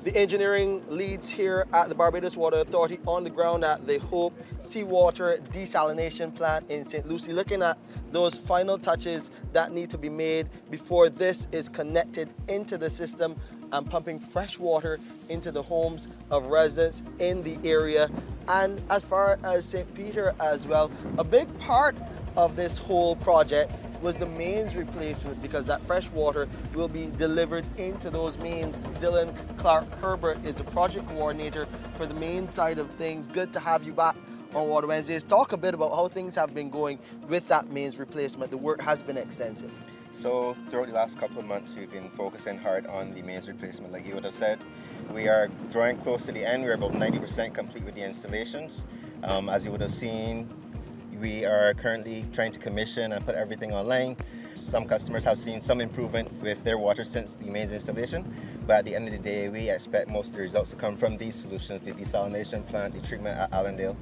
the engineering leads here at the Barbados Water Authority on the ground at the Hope Seawater Desalination Plant in St. Lucie, looking at those final touches that need to be made before this is connected into the system and pumping fresh water into the homes of residents in the area. And as far as St. Peter as well, a big part of this whole project was the mains replacement, because that fresh water will be delivered into those mains. Dylan Clark Herbert is the project coordinator for the main side of things. Good to have you back on Water Wednesdays. Talk a bit about how things have been going with that mains replacement. The work has been extensive. So throughout the last couple of months, we've been focusing hard on the mains replacement. Like you would have said, we are drawing close to the end. We're about 90% complete with the installations. As you would have seen, we are currently trying to commission and put everything online. Some customers have seen some improvement with their water since the mains installation, but at the end of the day, we expect most of the results to come from these solutions, the desalination plant, the treatment at Allendale.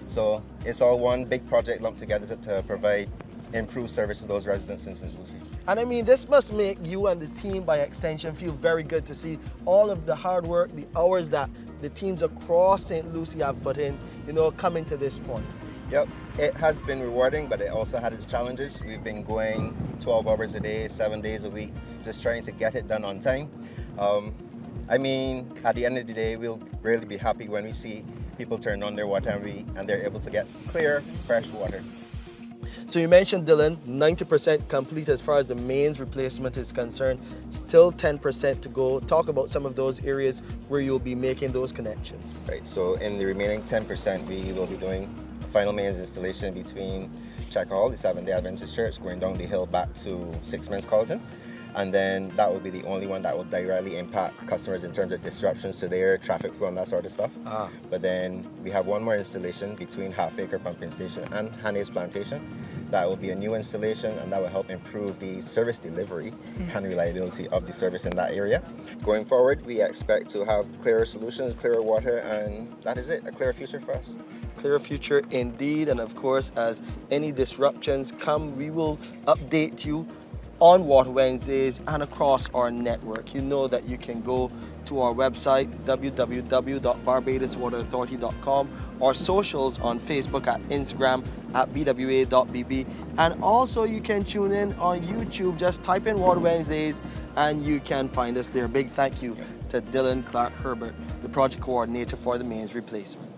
So it's all one big project lumped together to provide improved service to those residents in St. Lucie. And I mean, this must make you and the team by extension feel very good to see all of the hard work, the hours that the teams across St. Lucie have put in, coming to this point. Yep, it has been rewarding, but it also had its challenges. We've been going 12 hours a day, 7 days a week, just trying to get it done on time. I mean, at the end of the day, we'll really be happy when we see people turn on their water and they're able to get clear, fresh water. So you mentioned, Dylan, 90% complete as far as the mains replacement is concerned. Still 10% to go. Talk about some of those areas where you'll be making those connections. Right, so in the remaining 10%, we will be doing final mains installation between Checker Hall, the Seventh-day Adventist Church, going down the hill back to Sixpence Carlton. And then that will be the only one that will directly impact customers in terms of disruptions to their traffic flow and that sort of stuff. But then we have one more installation between Half Acre Pumping Station and Hannes Plantation. That will be a new installation, and that will help improve the service delivery and reliability of the service in that area. Going forward, we expect to have clearer solutions, clearer water, and that is it, a clearer future for us. Clear future indeed, and of course, as any disruptions come, we will update you on Water Wednesdays and across our network. You know that you can go to our website, www.barbadoswaterauthority.com, or socials on Facebook at Instagram at bwa.bb, and also you can tune in on YouTube. Just type in Water Wednesdays and you can find us there. Big thank you to Dylan Clark Herbert, the project coordinator for the mains replacement.